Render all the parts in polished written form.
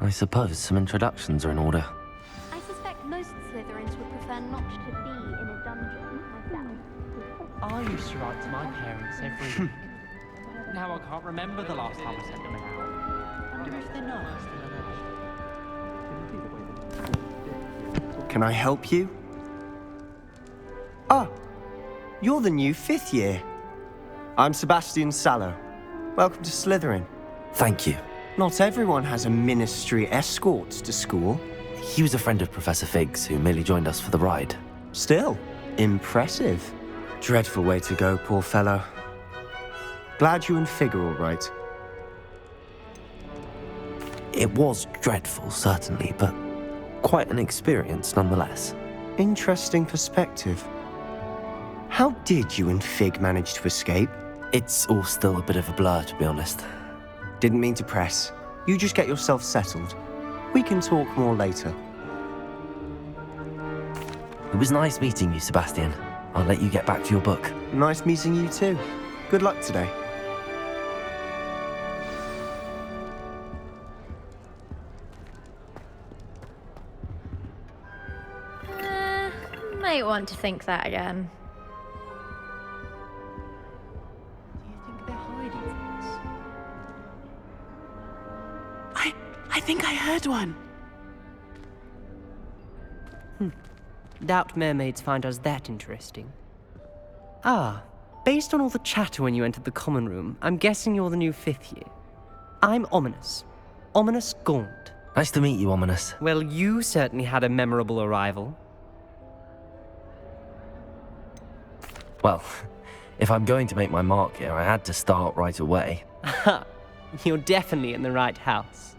I suppose some introductions are in order. I suspect most Slytherins would prefer not to be in a dungeon myself. I used to write to my parents every week. Now I can't remember the last time I sent them an hour. Wonder if they're not still. Can I help you? Ah, you're the new 5th year. I'm Sebastian Sallow. Welcome to Slytherin. Thank you. Not everyone has a ministry escort to school. He was a friend of Professor Fig's who merely joined us for the ride. Still, impressive. Dreadful way to go, poor fellow. Glad you and Fig are all right. It was dreadful, certainly, but quite an experience nonetheless. Interesting perspective. How did you and Fig manage to escape? It's all still a bit of a blur, to be honest. Didn't mean to press. You just get yourself settled. We can talk more later. It was nice meeting you, Sebastian. I'll let you get back to your book. Nice meeting you too. Good luck today. Might want to think that again. Do you think they're hiding from us? I think I heard one. Doubt mermaids find us that interesting. Ah, based on all the chatter when you entered the common room, I'm guessing you're the new 5th year. I'm Ominous. Ominous Gaunt. Nice to meet you, Ominous. Well, you certainly had a memorable arrival. Well, if I'm going to make my mark here, I had to start right away. Ha! You're definitely in the right house.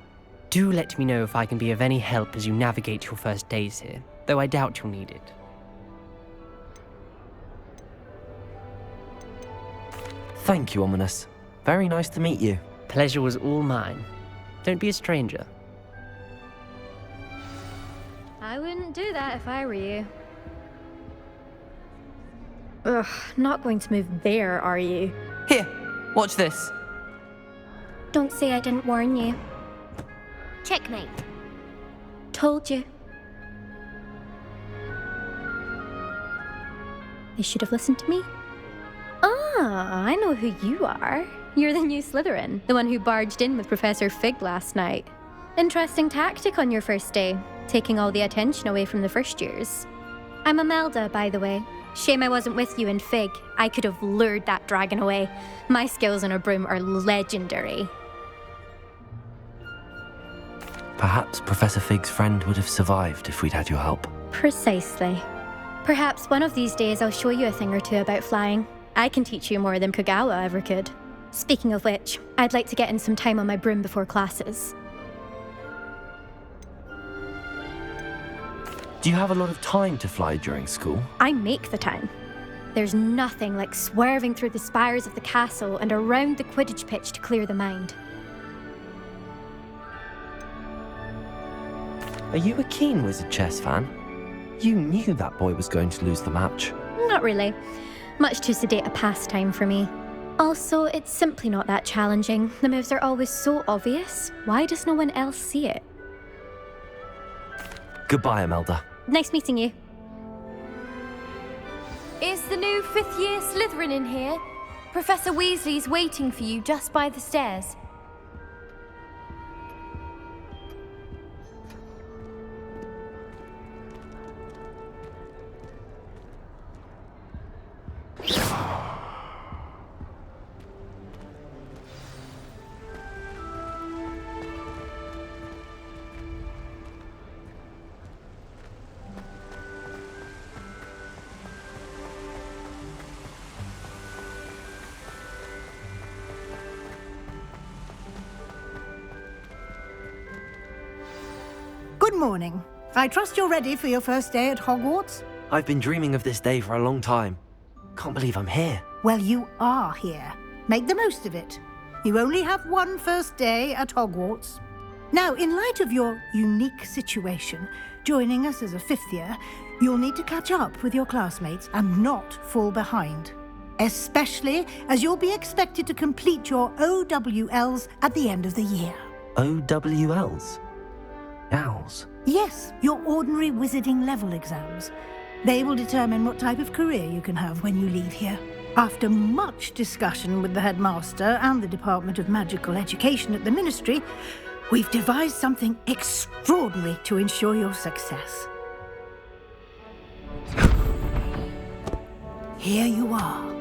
Do let me know if I can be of any help as you navigate your first days here, though I doubt you'll need it. Thank you, Ominous. Very nice to meet you. Pleasure was all mine. Don't be a stranger. I wouldn't do that if I were you. Ugh, not going to move there, are you? Here, watch this. Don't say I didn't warn you. Checkmate. Told you. You should have listened to me. Ah, I know who you are. You're the new Slytherin, the one who barged in with Professor Fig last night. Interesting tactic on your first day, taking all the attention away from the first years. I'm Imelda, by the way. Shame I wasn't with you and Fig. I could have lured that dragon away. My skills on a broom are legendary. Perhaps Professor Fig's friend would have survived if we'd had your help. Precisely. Perhaps one of these days I'll show you a thing or two about flying. I can teach you more than Kogawa ever could. Speaking of which, I'd like to get in some time on my broom before classes. Do you have a lot of time to fly during school? I make the time. There's nothing like swerving through the spires of the castle and around the Quidditch pitch to clear the mind. Are you a keen Wizard chess fan? You knew that boy was going to lose the match. Not really. Much too sedate a pastime for me. Also, it's simply not that challenging. The moves are always so obvious. Why does no one else see it? Goodbye, Imelda. Nice meeting you. Is the new 5th year Slytherin in here? Professor Weasley's waiting for you just by the stairs. Good morning. I trust you're ready for your first day at Hogwarts? I've been dreaming of this day for a long time. Can't believe I'm here. Well, you are here. Make the most of it. You only have one first day at Hogwarts. Now, in light of your unique situation, joining us as a 5th year, you'll need to catch up with your classmates and not fall behind. Especially as you'll be expected to complete your OWLs at the end of the year. OWLs? Owls? Yes, your ordinary wizarding level exams. They will determine what type of career you can have when you leave here. After much discussion with the headmaster and the Department of Magical Education at the Ministry, we've devised something extraordinary to ensure your success. Here you are.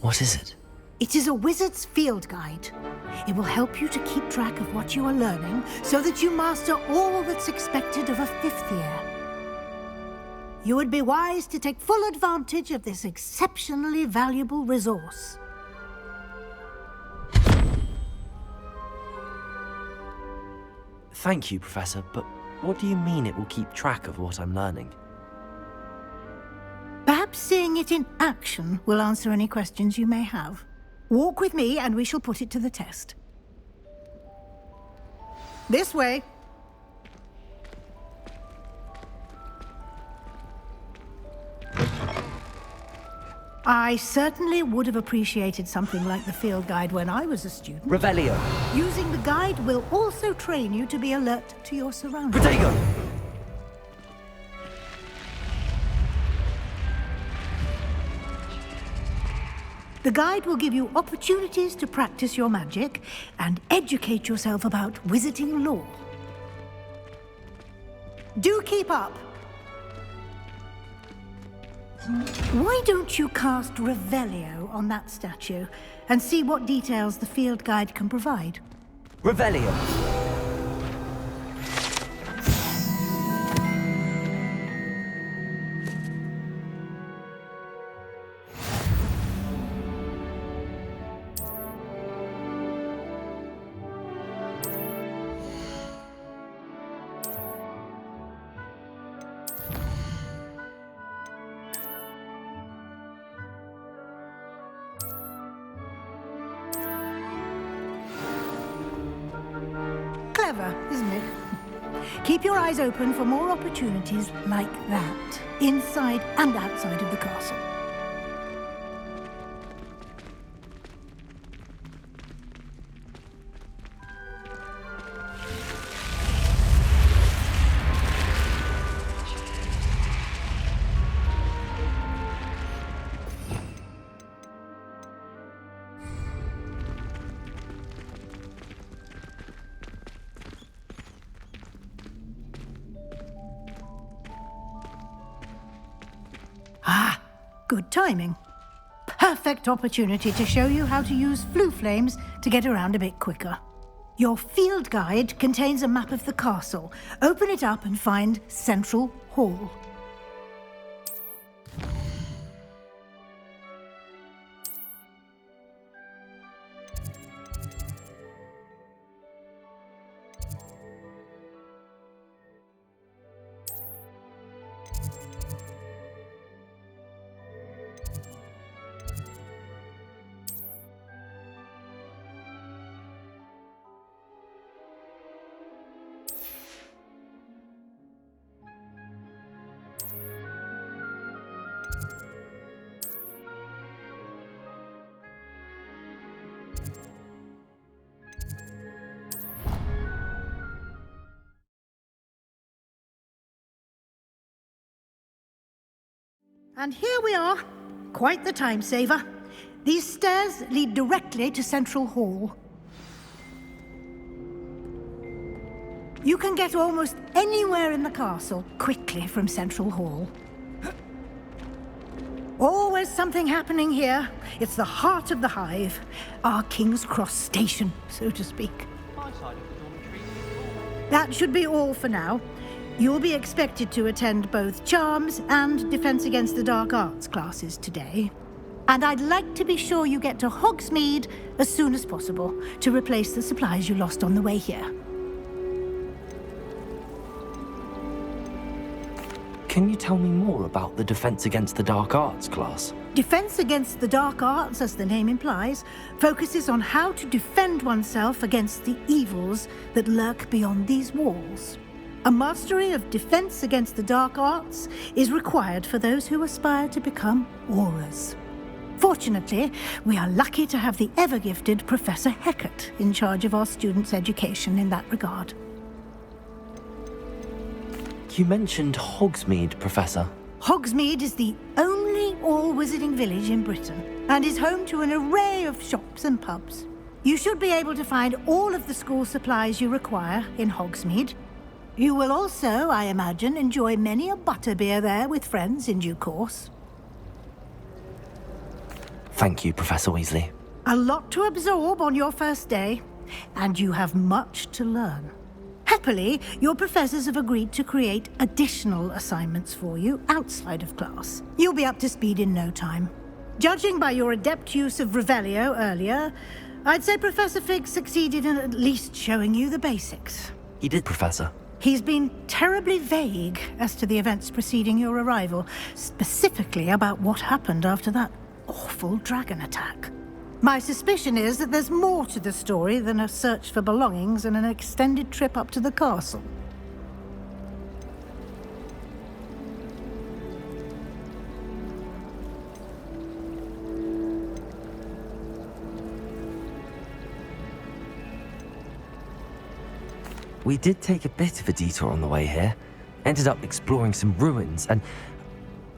What is it? It is a wizard's field guide. It will help you to keep track of what you are learning so that you master all that's expected of a 5th year. You would be wise to take full advantage of this exceptionally valuable resource. Thank you, Professor, but what do you mean it will keep track of what I'm learning? Perhaps seeing it in action will answer any questions you may have. Walk with me and we shall put it to the test. This way. I certainly would have appreciated something like the field guide when I was a student. Revelio. Using the guide will also train you to be alert to your surroundings. Protego. The guide will give you opportunities to practice your magic and educate yourself about wizarding lore. Do keep up. Why don't you cast Revelio on that statue and see what details the field guide can provide? Revelio. Clever, isn't it? Keep your eyes open for more opportunities like that, inside and outside of the castle. Ah, good timing. Perfect opportunity to show you how to use flue flames to get around a bit quicker. Your field guide contains a map of the castle. Open it up and find Central Hall. And here we are. Quite the time saver. These stairs lead directly to Central Hall. You can get almost anywhere in the castle quickly from Central Hall. Always something happening here. It's the heart of the hive. Our King's Cross station, so to speak. My side of the dormitory. That should be all for now. You'll be expected to attend both Charms and Defense Against the Dark Arts classes today. And I'd like to be sure you get to Hogsmeade as soon as possible to replace the supplies you lost on the way here. Can you tell me more about the Defense Against the Dark Arts class? Defense Against the Dark Arts, as the name implies, focuses on how to defend oneself against the evils that lurk beyond these walls. A mastery of Defense Against the Dark Arts is required for those who aspire to become Aurors. Fortunately, we are lucky to have the ever-gifted Professor Hecat in charge of our students' education in that regard. You mentioned Hogsmeade, Professor. Hogsmeade is the only all-wizarding village in Britain and is home to an array of shops and pubs. You should be able to find all of the school supplies you require in Hogsmeade. You will also, I imagine, enjoy many a butterbeer there with friends in due course. Thank you, Professor Weasley. A lot to absorb on your first day, and you have much to learn. Happily, your professors have agreed to create additional assignments for you outside of class. You'll be up to speed in no time. Judging by your adept use of Revelio earlier, I'd say Professor Fig succeeded in at least showing you the basics. He did, Professor. He's been terribly vague as to the events preceding your arrival, specifically about what happened after that awful dragon attack. My suspicion is that there's more to the story than a search for belongings and an extended trip up to the castle. We did take a bit of a detour on the way here. Ended up exploring some ruins and...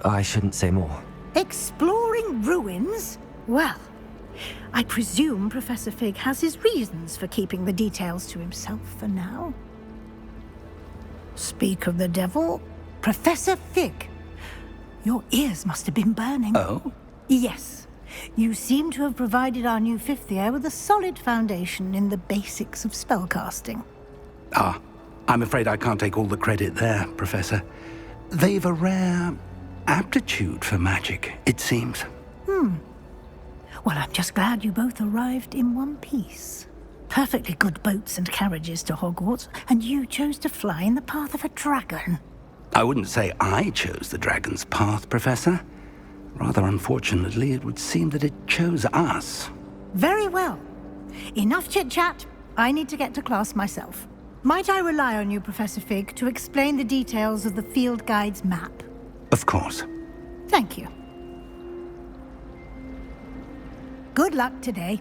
I shouldn't say more. Exploring ruins? Well, I presume Professor Fig has his reasons for keeping the details to himself for now. Speak of the devil, Professor Fig. Your ears must have been burning. Oh? Yes. You seem to have provided our new fifth year with a solid foundation in the basics of spellcasting. Ah, I'm afraid I can't take all the credit there, Professor. They've a rare aptitude for magic, it seems. Well, I'm just glad you both arrived in one piece. Perfectly good boats and carriages to Hogwarts, and you chose to fly in the path of a dragon. I wouldn't say I chose the dragon's path, Professor. Rather unfortunately, it would seem that it chose us. Very well. Enough chit-chat. I need to get to class myself. Might I rely on you, Professor Fig, to explain the details of the field guide's map? Of course. Thank you. Good luck today.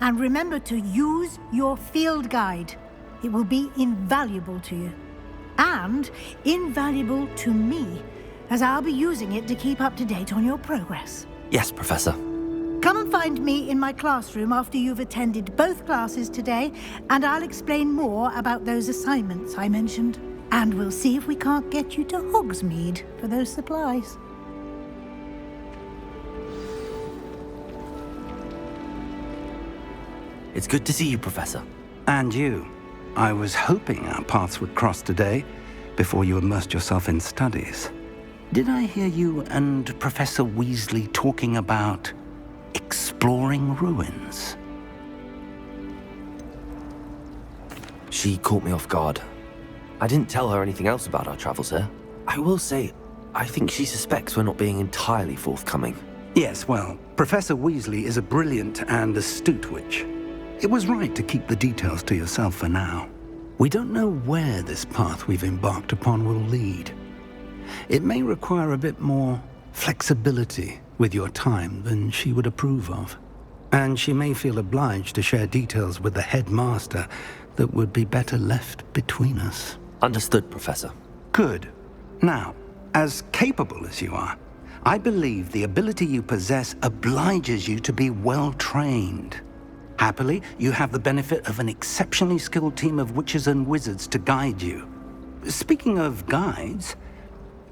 And remember to use your field guide. It will be invaluable to you. And invaluable to me, as I'll be using it to keep up to date on your progress. Yes, Professor. Come and find me in my classroom after you've attended both classes today, and I'll explain more about those assignments I mentioned. And we'll see if we can't get you to Hogsmeade for those supplies. It's good to see you, Professor. And you. I was hoping our paths would cross today, before you immersed yourself in studies. Did I hear you and Professor Weasley talking about exploring ruins? She caught me off guard. I didn't tell her anything else about our travels here. I will say, I think she suspects we're not being entirely forthcoming. Yes, well, Professor Weasley is a brilliant and astute witch. It was right to keep the details to yourself for now. We don't know where this path we've embarked upon will lead. It may require a bit more flexibility with your time than she would approve of. And she may feel obliged to share details with the headmaster that would be better left between us. Understood, Professor. Good. Now, as capable as you are, I believe the ability you possess obliges you to be well trained. Happily, you have the benefit of an exceptionally skilled team of witches and wizards to guide you. Speaking of guides,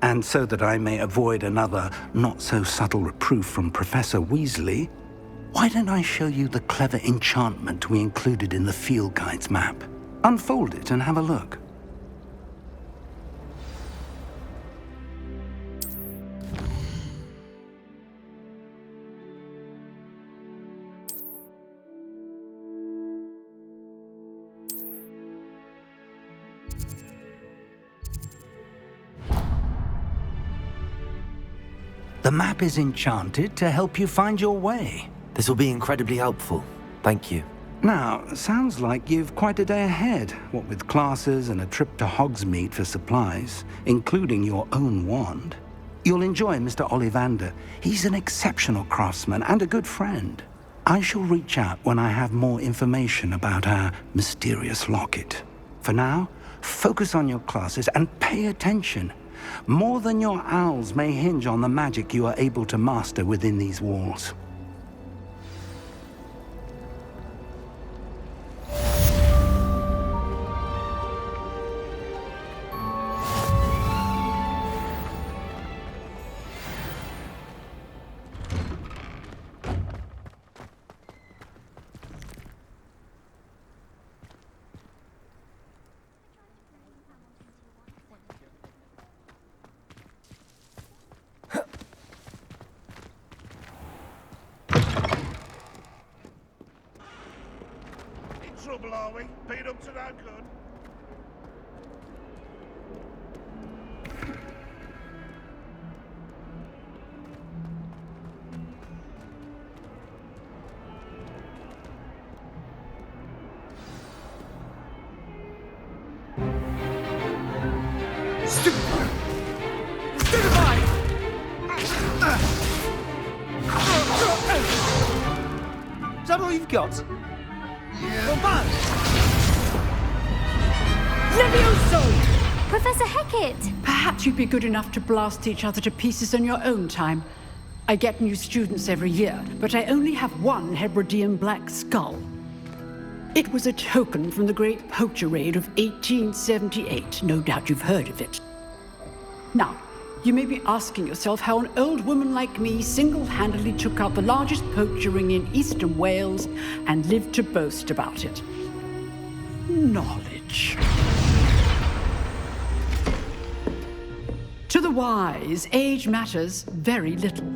and so that I may avoid another not-so-subtle reproof from Professor Weasley, why don't I show you the clever enchantment we included in the field guide's map? Unfold it and have a look. The map is enchanted to help you find your way. This will be incredibly helpful. Thank you. Now, sounds like you've quite a day ahead, what with classes and a trip to Hogsmeade for supplies, including your own wand. You'll enjoy Mr. Ollivander. He's an exceptional craftsman and a good friend. I shall reach out when I have more information about our mysterious locket. For now, focus on your classes and pay attention. More than your owls may hinge on the magic you are able to master within these walls. Trouble, are we? Beat up to no good. Is that all you've got? Levioso! Professor Hecat! Perhaps you'd be good enough to blast each other to pieces on your own time. I get new students every year, but I only have one Hebridean black skull. It was a token from the Great Poacher Raid of 1878. No doubt you've heard of it. Now, you may be asking yourself how an old woman like me single-handedly took out the largest poacher ring in eastern Wales and lived to boast about it. Knowledge. To the wise, age matters very little.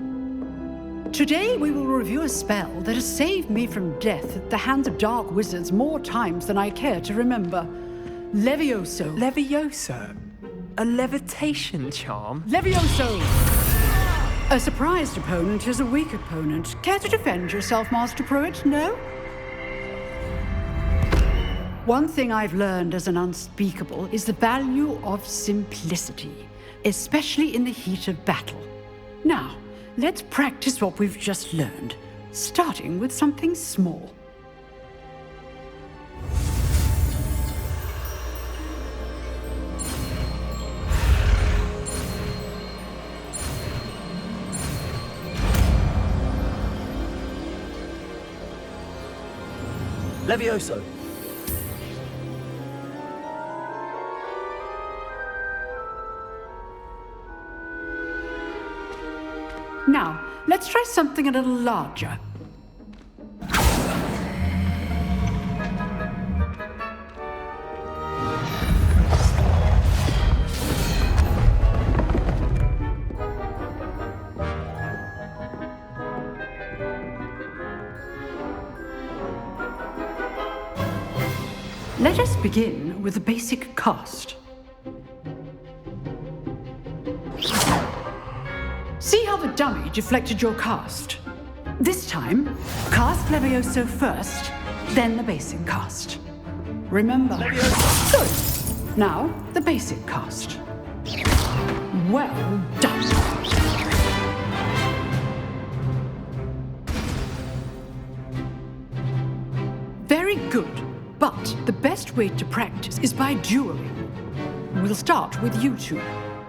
Today we will review a spell that has saved me from death at the hands of dark wizards more times than I care to remember. Levioso. Levioso? A levitation charm? Levioso! A surprised opponent is a weak opponent. Care to defend yourself, Master Pruitt? No? One thing I've learned as an unspeakable is the value of simplicity, especially in the heat of battle. Now, let's practice what we've just learned, starting with something small. Levioso! Now, let's try something a little larger. Let us begin with the basic cast. See how the dummy deflected your cast? This time, cast Levioso first, then the basic cast. Remember. Levioso. Good. Now, the basic cast. Well done. Very good. But the best way to practice is by dueling. We'll start with you two.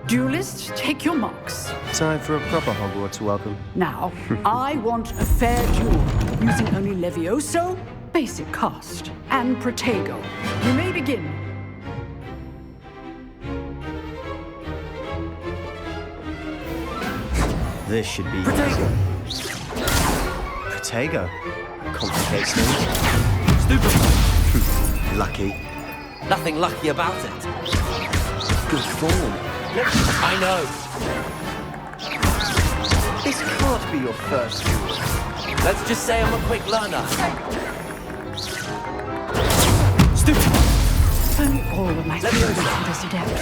Duelists, take your marks. Time for a proper Hogwarts welcome. Now, I want a fair duel, using only Levioso, basic cast, and Protego. You may begin. This should be easy. Protego. Complicates things. Stupid! Lucky. Nothing lucky about it. Good form. I know. This can't be your first duel. Let's just say I'm a quick learner. Stupid! Only all of my students are this adept.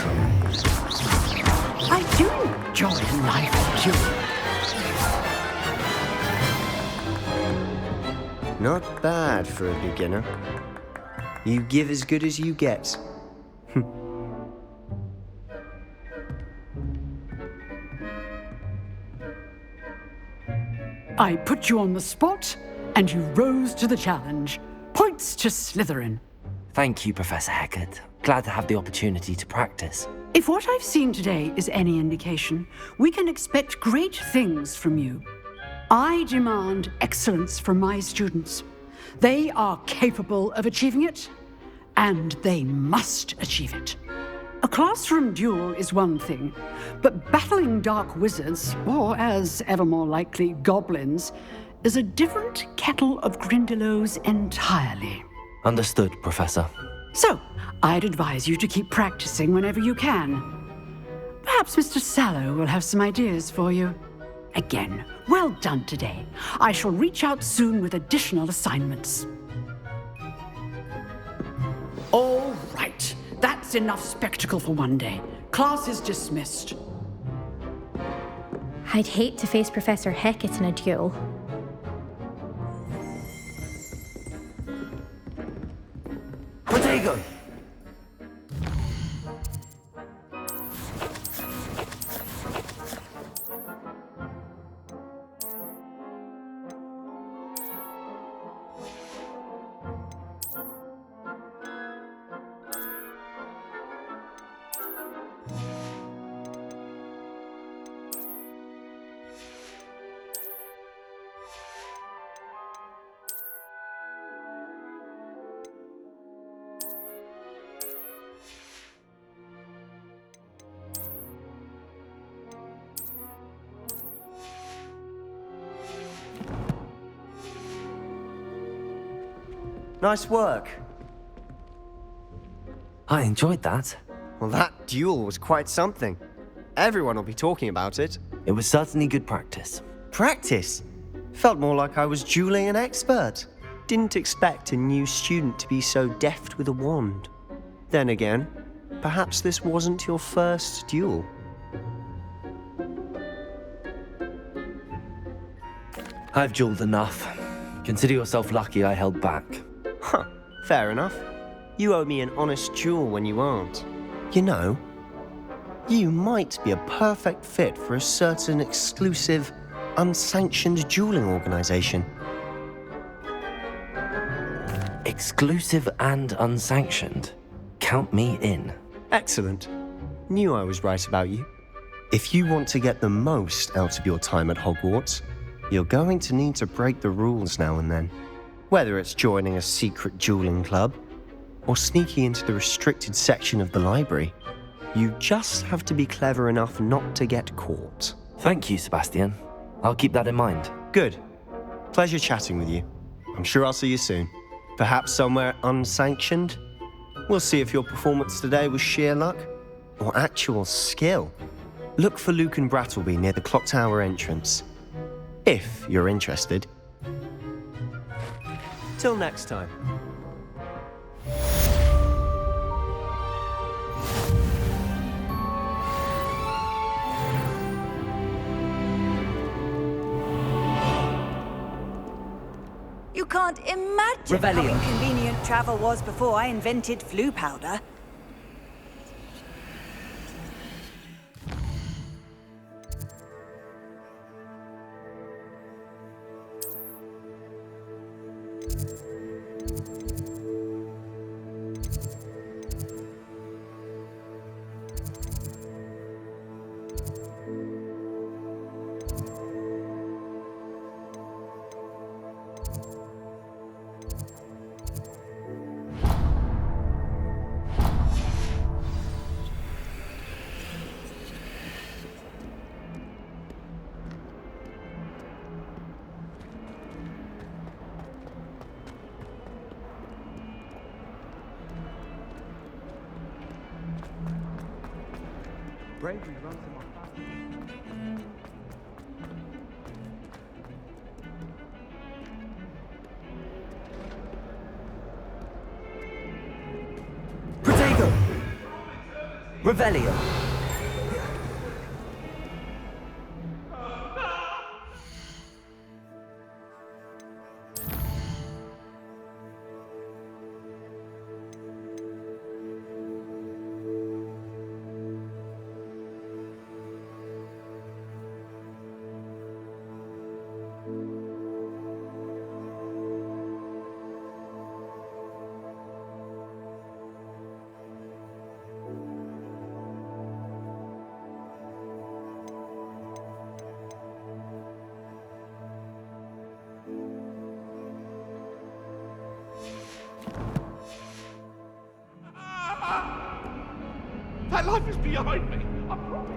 I do enjoy a lively duel. Not bad for a beginner. You give as good as you get. I put you on the spot, and you rose to the challenge. Points to Slytherin. Thank you, Professor Hecat. Glad to have the opportunity to practice. If what I've seen today is any indication, we can expect great things from you. I demand excellence from my students. They are capable of achieving it, and they must achieve it. A classroom duel is one thing, but battling dark wizards, or as ever more likely, goblins, is a different kettle of Grindylows entirely. Understood, Professor. So, I'd advise you to keep practicing whenever you can. Perhaps Mr. Sallow will have some ideas for you. Again, well done today. I shall reach out soon with additional assignments. All right, that's enough spectacle for one day. Class is dismissed. I'd hate to face Professor Hecat in a duel. Protego! Nice work. I enjoyed that. Well, that duel was quite something. Everyone will be talking about it. It was certainly good practice. Practice? Felt more like I was dueling an expert. Didn't expect a new student to be so deft with a wand. Then again, perhaps this wasn't your first duel. I've dueled enough. Consider yourself lucky I held back. Huh, fair enough. You owe me an honest duel when you aren't. You know, you might be a perfect fit for a certain exclusive, unsanctioned dueling organization. Exclusive and unsanctioned. Count me in. Excellent. Knew I was right about you. If you want to get the most out of your time at Hogwarts, you're going to need to break the rules now and then. Whether it's joining a secret dueling club or sneaking into the restricted section of the library, you just have to be clever enough not to get caught. Thank you, Sebastian. I'll keep that in mind. Good. Pleasure chatting with you. I'm sure I'll see you soon. Perhaps somewhere unsanctioned? We'll see if your performance today was sheer luck or actual skill. Look for Luke and Brattleby near the clock tower entrance. If you're interested. Till next time. You can't imagine how inconvenient travel was before I invented flu powder. Bravery runs in my family. Protego! Revelio! That life is behind me. I promise.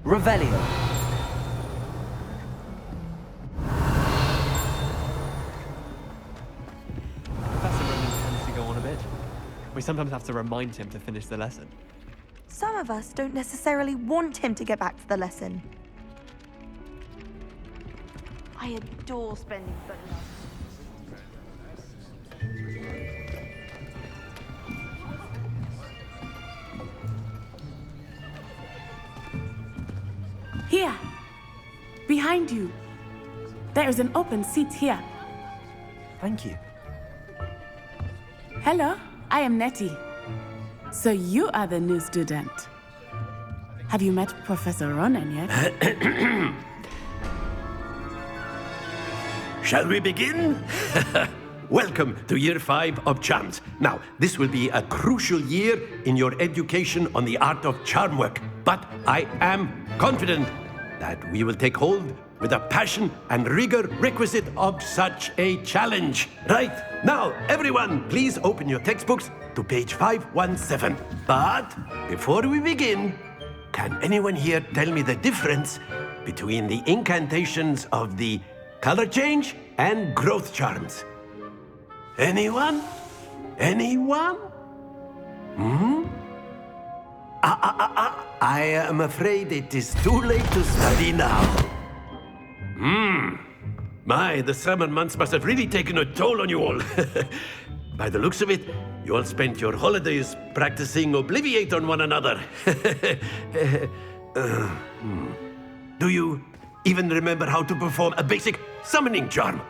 Revelio. Professor Ronan tends to go on a bit. We sometimes have to remind him to finish the lesson. Some of us don't necessarily want him to get back to the lesson. I adore spending so long. Here, behind you. There is an open seat here. Thank you. Hello, I am Nettie. So you are the new student. Have you met Professor Ronan yet? Shall we begin? Welcome to Year 5 of Charms. Now, this will be a crucial year in your education on the art of charm work. But I am confident that we will take hold with the passion and rigor requisite of such a challenge. Right, now, everyone, please open your textbooks to page 517. But before we begin, can anyone here tell me the difference between the incantations of the color change and growth charms? Anyone? Anyone? I am afraid it is too late to study now. My, the summer months must have really taken a toll on you all. By the looks of it, you all spent your holidays practicing Obliviate on one another. Do you even remember how to perform a basic summoning charm?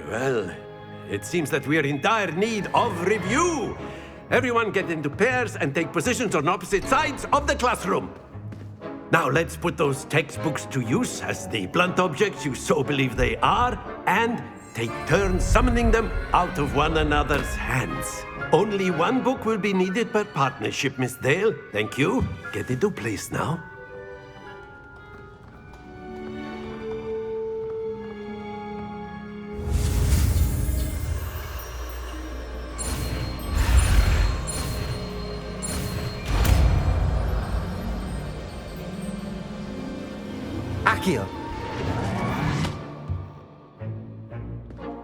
Well, it seems that we are in dire need of review. Everyone get into pairs and take positions on opposite sides of the classroom. Now let's put those textbooks to use as the blunt objects you so believe they are, and take turns summoning them out of one another's hands. Only one book will be needed per partnership, Miss Dale. Thank you. Get into place now. Accio.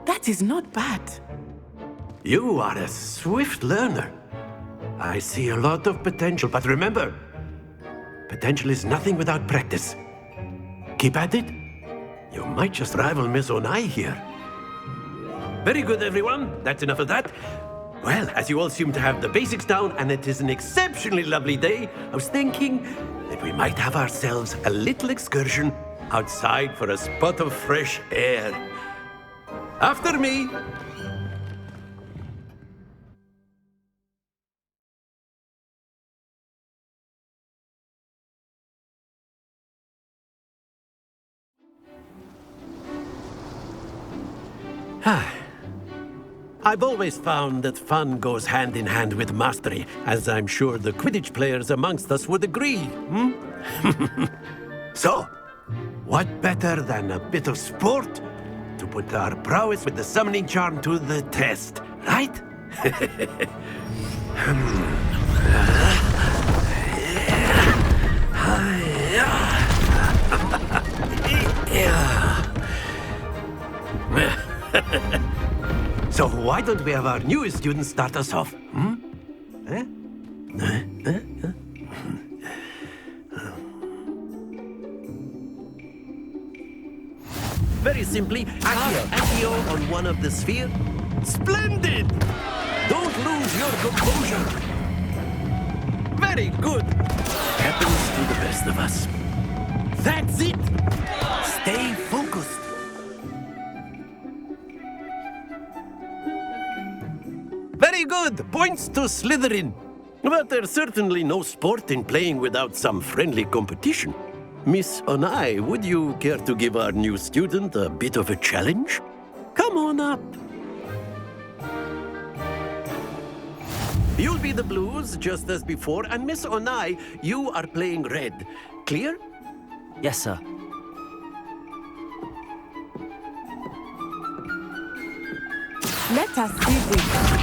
That is not bad. You are a swift learner. I see a lot of potential, but remember, potential is nothing without practice. Keep at it. You might just rival Miss Onai here. Very good, everyone. That's enough of that. Well, as you all seem to have the basics down, and it is an exceptionally lovely day, I was thinking that we might have ourselves a little excursion outside for a spot of fresh air. After me. I've always found that fun goes hand in hand with mastery, as I'm sure the Quidditch players amongst us would agree. So, what better than a bit of sport to put our prowess with the summoning charm to the test, right? So why don't we have our newest student start us off? Very simply, Accio on one of the sphere. Splendid! Don't lose your composure. Very good. Happens to the best of us. That's it. Stay focused. Very good. Points to Slytherin. But there's certainly no sport in playing without some friendly competition. Miss Onai, would you care to give our new student a bit of a challenge? Come on up. You'll be the blues, just as before, and Miss Onai, you are playing red. Clear? Yes, sir. Let us see this.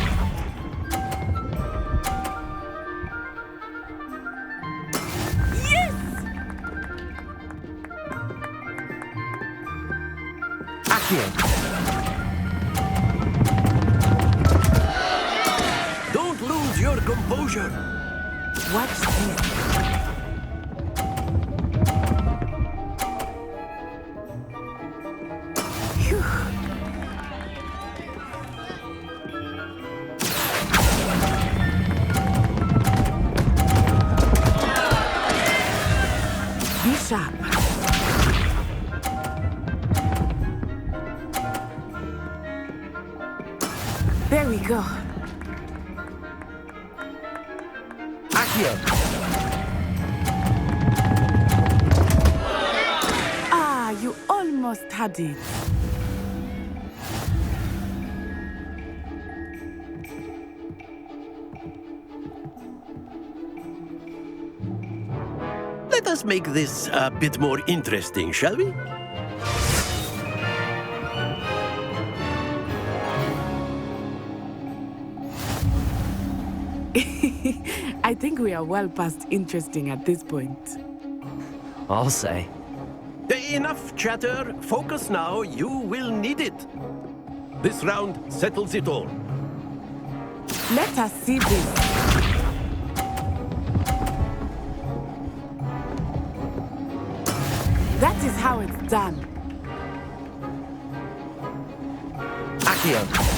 Don't lose your composure. Watch this. Be sharp. There we go. Accio. Ah, you almost had it. Let us make this a bit more interesting, shall we? I think we are well past interesting at this point. I'll say. Enough chatter. Focus now. You will need it. This round settles it all. Let us see this. That is how it's done. Accio.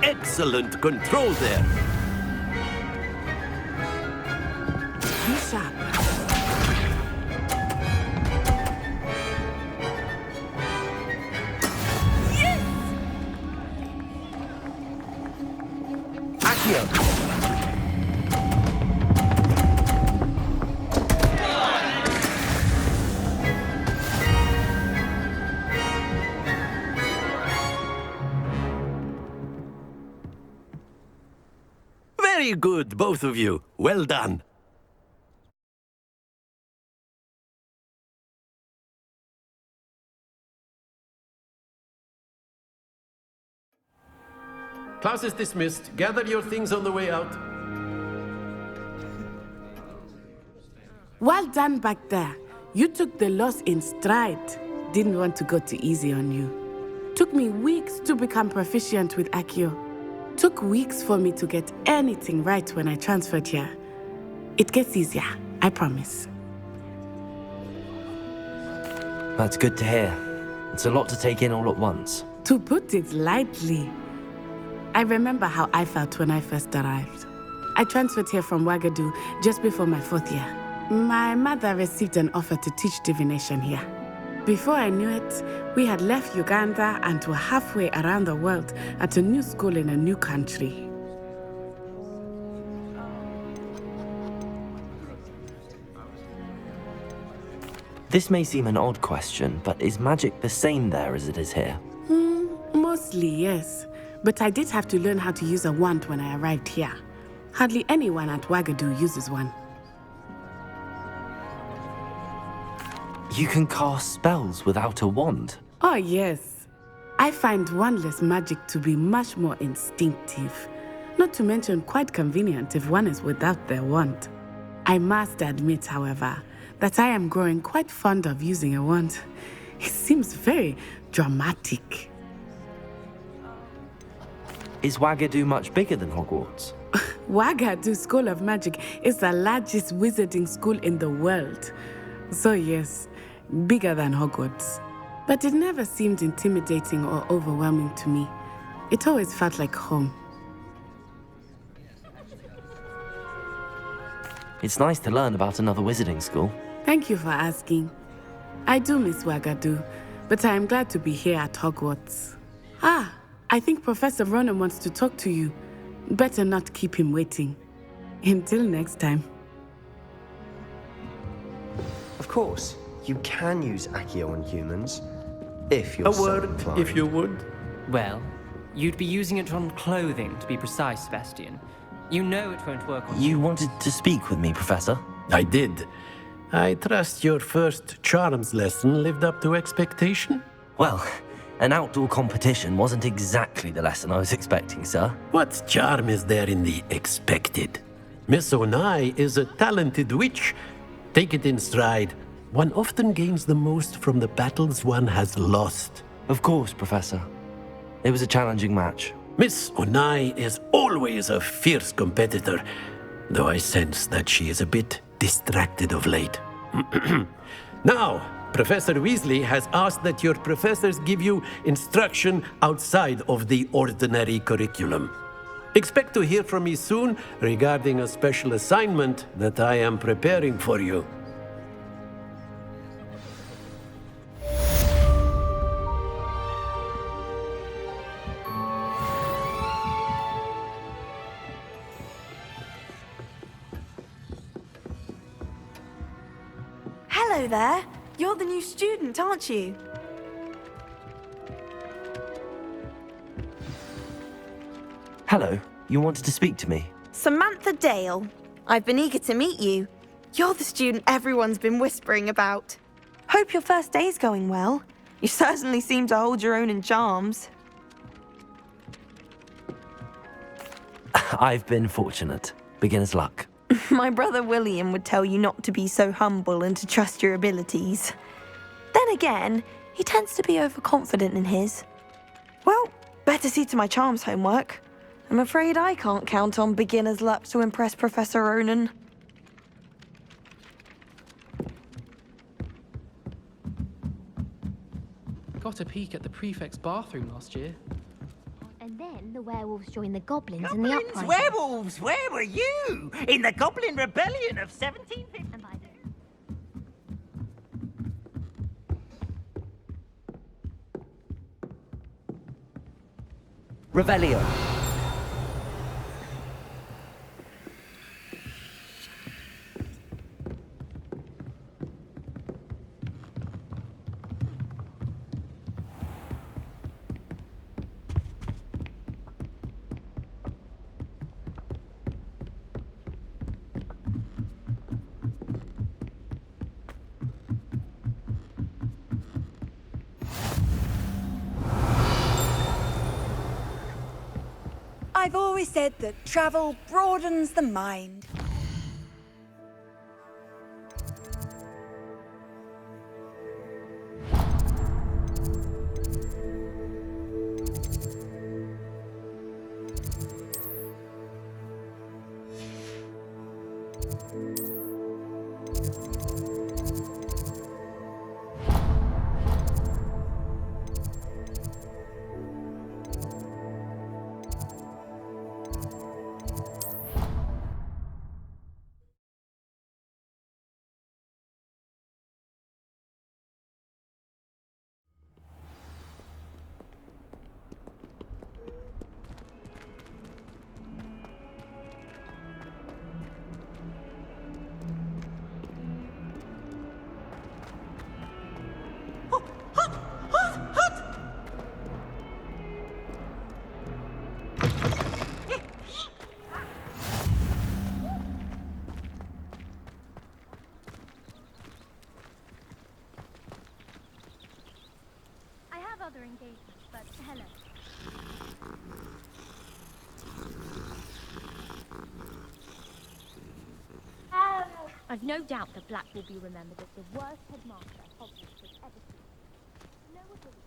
Excellent control there. Be sharp. Yes! Accio. Very good, both of you. Well done. Class is dismissed. Gather your things on the way out. Well done back there. You took the loss in stride. Didn't want to go too easy on you. Took me weeks to become proficient with Accio. Took weeks for me to get anything right when I transferred here. It gets easier, I promise. That's good to hear. It's a lot to take in all at once. To put it lightly, I remember how I felt when I first arrived. I transferred here from Ouagadougou just before my 4th year. My mother received an offer to teach divination here. Before I knew it, we had left Uganda and were halfway around the world at a new school in a new country. This may seem an odd question, but is magic the same there as it is here? Mostly, yes. But I did have to learn how to use a wand when I arrived here. Hardly anyone at Ouagadougou uses one. You can cast spells without a wand? Oh, yes. I find wandless magic to be much more instinctive. Not to mention quite convenient if one is without their wand. I must admit, however, that I am growing quite fond of using a wand. It seems very dramatic. Is Ouagadougou much bigger than Hogwarts? Wagadu School of Magic is the largest wizarding school in the world. So yes, bigger than Hogwarts. But it never seemed intimidating or overwhelming to me. It always felt like home. It's nice to learn about another wizarding school. Thank you for asking. I do miss Wagadu, but I am glad to be here at Hogwarts. Ah, I think Professor Ronan wants to talk to you. Better not keep him waiting. Until next time. Of course, you can use Accio on humans, if you're A so word, inclined. if you would. Well, you'd be using it on clothing, to be precise, Sebastian. You know it won't work on You wanted to speak with me, Professor? I did. I trust your first charms lesson lived up to expectation? Well, an outdoor competition wasn't exactly the lesson I was expecting, sir. What charm is there in the expected? Miss Onai is a talented witch. Take it in stride. One often gains the most from the battles one has lost. Of course, Professor. It was a challenging match. Miss Onai is always a fierce competitor, though I sense that she is a bit distracted of late. Now, Professor Weasley has asked that your professors give you instruction outside of the ordinary curriculum. Expect to hear from me soon regarding a special assignment that I am preparing for you. Hello there. You're the new student, aren't you? Hello, you wanted to speak to me? Samantha Dale. I've been eager to meet you. You're the student everyone's been whispering about. Hope your first day's going well. You certainly seem to hold your own in charms. I've been fortunate. Beginner's luck. My brother William would tell you not to be so humble and to trust your abilities. Then again, he tends to be overconfident in his. Well, better see to my charms homework. I'm afraid I can't count on beginner's luck to impress Professor Ronan. Got a peek at the prefect's bathroom last year. And then the werewolves joined the goblins in the Goblins, uprising. werewolves, where were you? In the Goblin Rebellion of 1750. Revelio. I've always said that travel broadens the mind. Other engagements, but hello. I've no doubt that Black will be remembered as the worst headmaster Hogwarts has ever seen. No ability.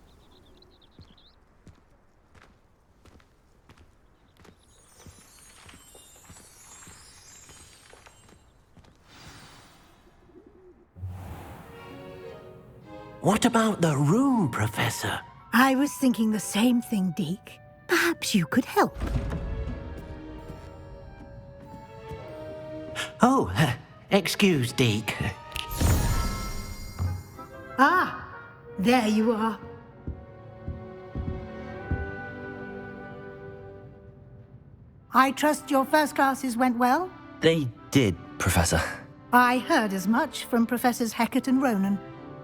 What about the room, Professor? I was thinking the same thing, Deke. Perhaps you could help. Oh, excuse, Deke. Ah, there you are. I trust your first classes went well? They did, Professor. I heard as much from Professors Hecat and Ronan.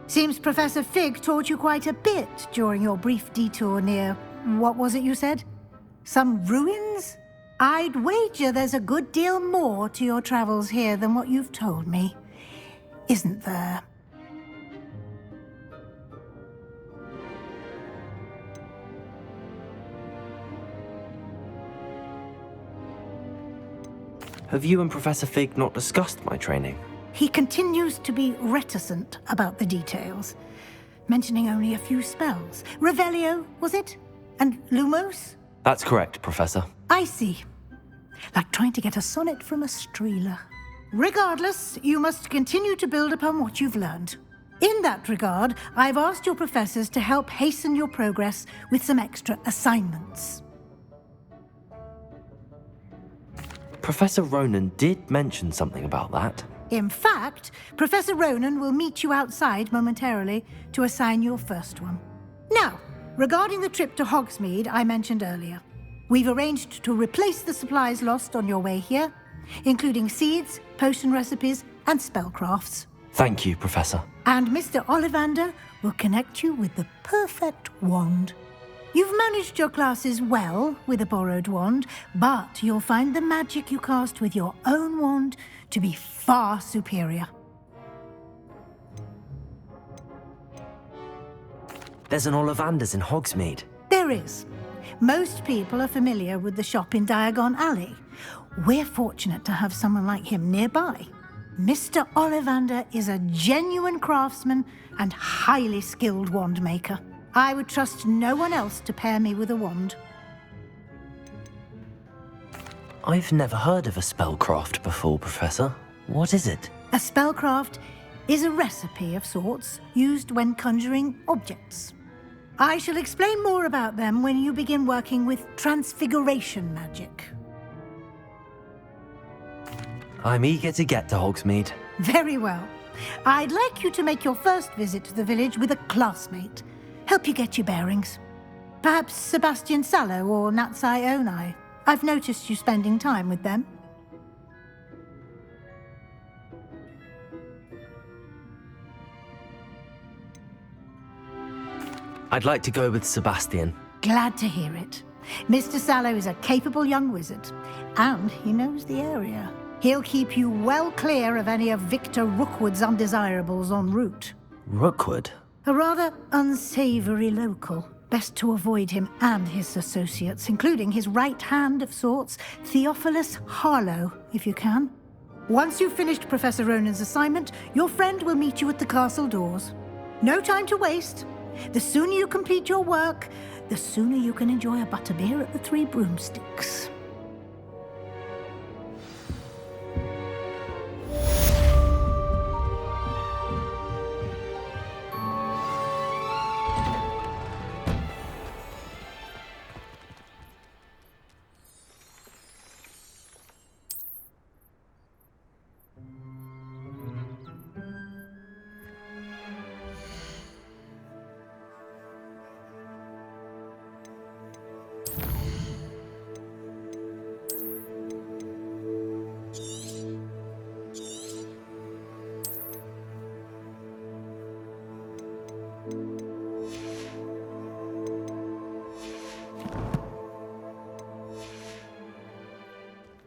Seems Professor Fig taught you quite a bit during your brief detour near... what was it you said? Some ruins? I'd wager there's a good deal more to your travels here than what you've told me. Isn't there? Have you and Professor Fig not discussed my training? He continues to be reticent about the details, mentioning only a few spells. Revelio, was it? And Lumos? That's correct, Professor. I see. Like trying to get a sonnet from a streeler. Regardless, you must continue to build upon what you've learned. In that regard, I've asked your professors to help hasten your progress with some extra assignments. Professor Ronan did mention something about that. In fact, Professor Ronan will meet you outside momentarily to assign your first one. Now, regarding the trip to Hogsmeade I mentioned earlier, we've arranged to replace the supplies lost on your way here, including seeds, potion recipes, and spellcrafts. Thank you, Professor. And Mr. Ollivander will connect you with the perfect wand. You've managed your classes well with a borrowed wand, but you'll find the magic you cast with your own wand to be far superior. There's an Ollivander's in Hogsmeade. There is. Most people are familiar with the shop in Diagon Alley. We're fortunate to have someone like him nearby. Mr. Ollivander is a genuine craftsman and highly skilled wand maker. I would trust no one else to pair me with a wand. I've never heard of a spellcraft before, Professor. What is it? A spellcraft is a recipe of sorts used when conjuring objects. I shall explain more about them when you begin working with transfiguration magic. I'm eager to get to Hogsmeade. Very well. I'd like you to make your first visit to the village with a classmate. Help you get your bearings. Perhaps Sebastian Sallow or Natsai Onai. I've noticed you spending time with them. I'd like to go with Sebastian. Glad to hear it. Mr. Sallow is a capable young wizard, and he knows the area. He'll keep you well clear of any of Victor Rookwood's undesirables en route. Rookwood? A rather unsavory local. Best to avoid him and his associates, including his right hand of sorts, Theophilus Harlow, if you can. Once you've finished Professor Ronan's assignment, your friend will meet you at the castle doors. No time to waste. The sooner you complete your work, the sooner you can enjoy a butterbeer at the Three Broomsticks.